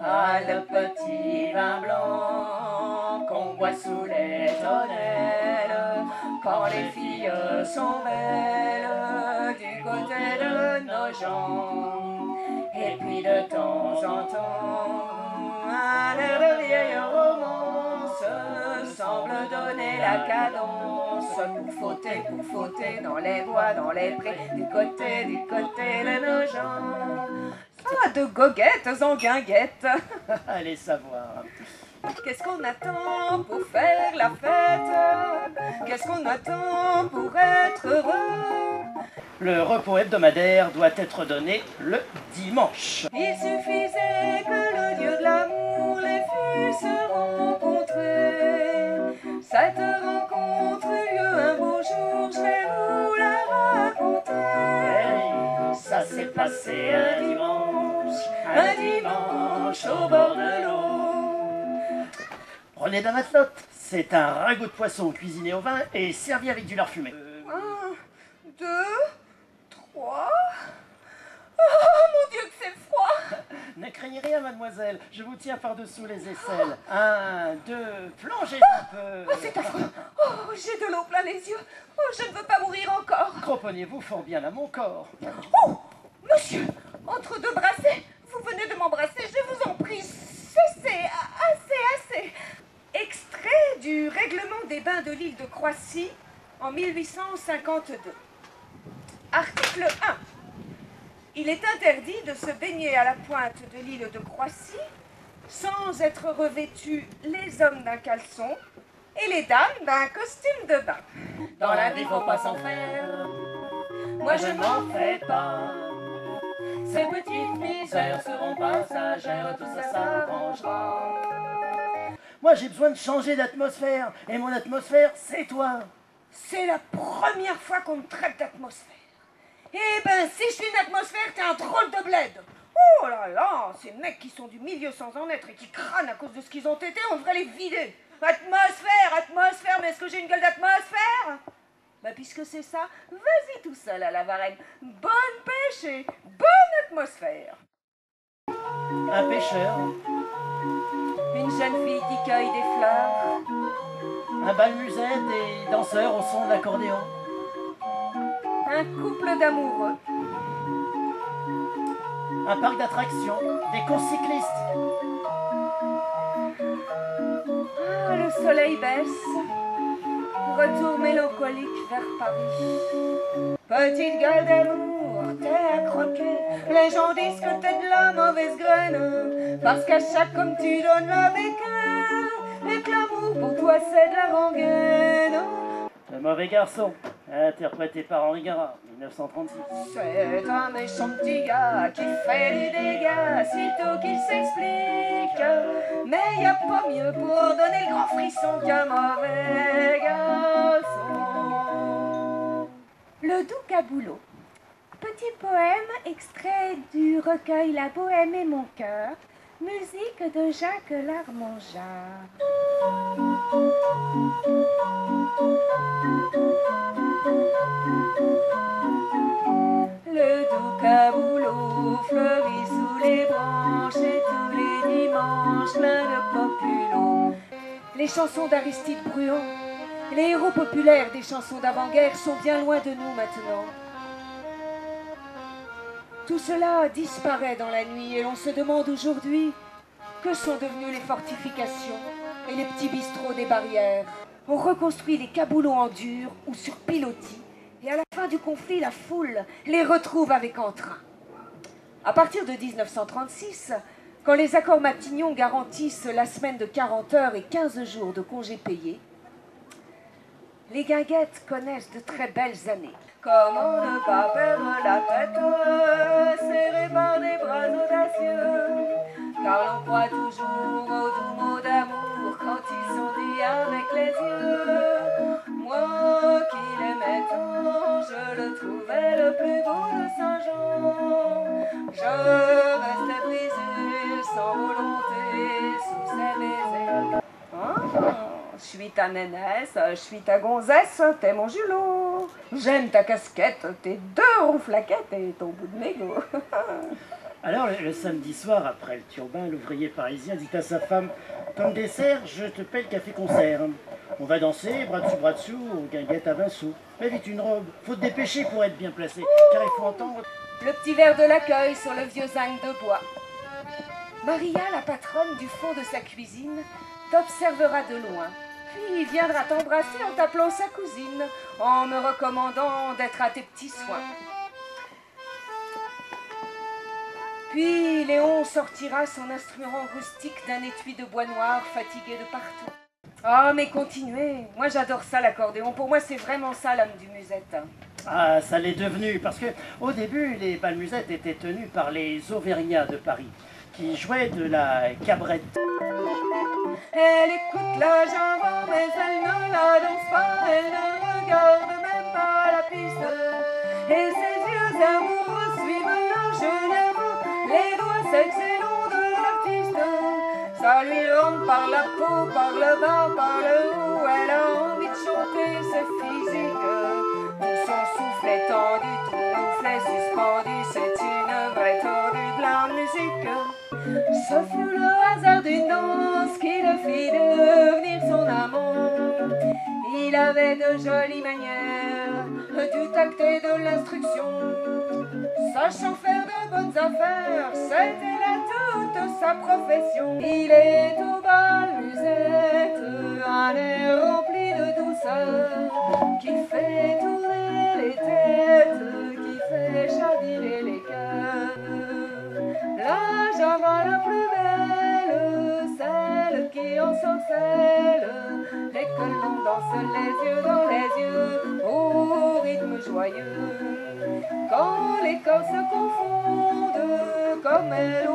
Ah, le petit vin blanc qu'on boit sous les tonnelles, quand les filles sont belles du côté de nos gens. Et puis de temps en temps, un air de vieille romance semble donner la cadence pour fauter dans les bois, dans les prés, du côté de nos gens. Ah, de goguettes en guinguettes. Allez savoir. Qu'est-ce qu'on attend pour faire la fête? Qu'est-ce qu'on attend pour être heureux? Le repos hebdomadaire doit être donné le dimanche. Il suffisait que le dieu de l'amour les fût rencontrés. Cette rencontre eut lieu un beau jour, je vais vous la raconter. Hey, ça s'est passé un dimanche au bord de l'eau. Prenez de la matelote. C'est un ragoût de poisson cuisiné au vin et servi avec du lard fumé. 1, 2, 3. Oh mon Dieu que c'est froid! Ne craignez rien, mademoiselle, je vous tiens par-dessous les aisselles. 1, 2, plongez un peu. Oh, c'est affreux! Oh, j'ai de l'eau plein les yeux! Oh, je ne veux pas mourir encore! Cramponnez-vous fort bien à mon corps. Oh, monsieur, entre deux brassées, vous venez de m'embrasser, je vous en prie, cessez, assez. Extrait du règlement des bains de l'île de Croissy en 1852. Article 1. Il est interdit de se baigner à la pointe de l'île de Croissy sans être revêtus les hommes d'un caleçon et les dames d'un costume de bain. Dans la vie, faut pas s'en faire. Moi, je m'en fais pas. Ces petites misères seront passagères, tout ça s'arrangera. Moi, j'ai besoin de changer d'atmosphère. Et mon atmosphère, c'est toi. C'est la première fois qu'on me traite d'atmosphère. Eh ben, si je suis une atmosphère, t'es un drôle de bled. Oh là là, ces mecs qui sont du milieu sans en être et qui crânent à cause de ce qu'ils ont été, on devrait les vider. Atmosphère, mais est-ce que j'ai une gueule d'atmosphère? Bah puisque c'est ça, vas-y tout seul à la Varenne. Bonne pêche et bonne atmosphère. Un pêcheur, Une jeune fille qui cueille des fleurs. un bal musette et danseurs au son de l'accordéon. Un couple d'amoureux. Un parc d'attractions, des courses cyclistes. Ah, le soleil baisse. Retour mélancolique vers Paris. Petite gueule d'amour, t'es à croquer. Les gens disent que t'es de la mauvaise graine. Parce qu'à chaque homme tu donnes la bécane. Et que l'amour pour toi c'est de la rengaine. Le mauvais garçon, interprété par Henri Garat, 1936. C'est un méchant petit gars qui fait des dégâts sitôt qu'il s'explique. Mais y a pas mieux pour donner le grand frisson qu'un mauvais garçon. Le doux caboulot. Petit poème extrait du recueil La Bohème et mon cœur, musique de Jacques Larmangeat. Le doux caboulot fleurit sous les branches et tous les dimanches plein de populos. Les chansons d'Aristide Bruand, les héros populaires des chansons d'avant-guerre sont bien loin de nous maintenant. Tout cela disparaît dans la nuit et l'on se demande aujourd'hui que sont devenues les fortifications et les petits bistrots des barrières. On reconstruit les caboulots en dur ou sur pilotis. Et à la fin du conflit, la foule les retrouve avec entrain. À partir de 1936, quand les accords Matignon garantissent la semaine de 40 heures et 15 jours de congés payés, les guinguettes connaissent de très belles années. Comment ne pas perdre la tête, serrée par des bras audacieux, car l'on croit toujours aux doux mots d'amour quand ils sont dits avec les yeux. Moi qui l'aimais tant, je le trouvais le plus beau de Saint-Jean. Je restais brisée sans volonté sous ses baisers. Je suis ta nénesse, je suis ta gonzesse, t'es mon julot. J'aime ta casquette, tes deux rouflaquettes et ton bout de mégot. Alors, le samedi soir, après le turbin, l'ouvrier parisien dit à sa femme: comme dessert, je te paie le café-concert. On va danser, bras dessous, aux guinguettes à 20 sous. Mais vite une robe, faut te dépêcher pour être bien placé, car il faut entendre le petit verre de l'accueil sur le vieux zinc de bois. Maria, la patronne du fond de sa cuisine, t'observera de loin, puis viendra t'embrasser en t'appelant sa cousine, en me recommandant d'être à tes petits soins. Puis Léon sortira son instrument rustique d'un étui de bois noir fatigué de partout. Ah, mais continuez, moi j'adore ça l'accordéon, pour moi c'est vraiment ça l'âme du musette. ah, ça l'est devenu, parce que au début, les bals musettes étaient tenus par les Auvergnats de Paris, qui jouaient de la cabrette. Elle écoute la jambe, mais elle ne la danse pas, elle ne regarde même pas la piste. Et ses yeux amoureux suivent le Genève, les doigts secs et longs de l'artiste. Ça lui rentre par la peau, par le bas, par le haut, elle a envie de chanter, c'est physique. Son souffle est tendu, tout mouflet suspendu, c'est une vraie tordue de la musique. Ce fut le hasard d'une danse qui le fit devenir son amant. Il avait de jolies manières, du tact et de l'instruction. Sachant faire de bonnes affaires, c'était là toute sa profession. Il est au bal musette, un air rempli de douceur, qui fait tourner les têtes, qui fait chavirer les cœurs. La java la plus belle, celle qui ensorcelle, et que l'on danse les yeux dans les yeux, au rythme joyeux. Quand les corps se confondent, comme elle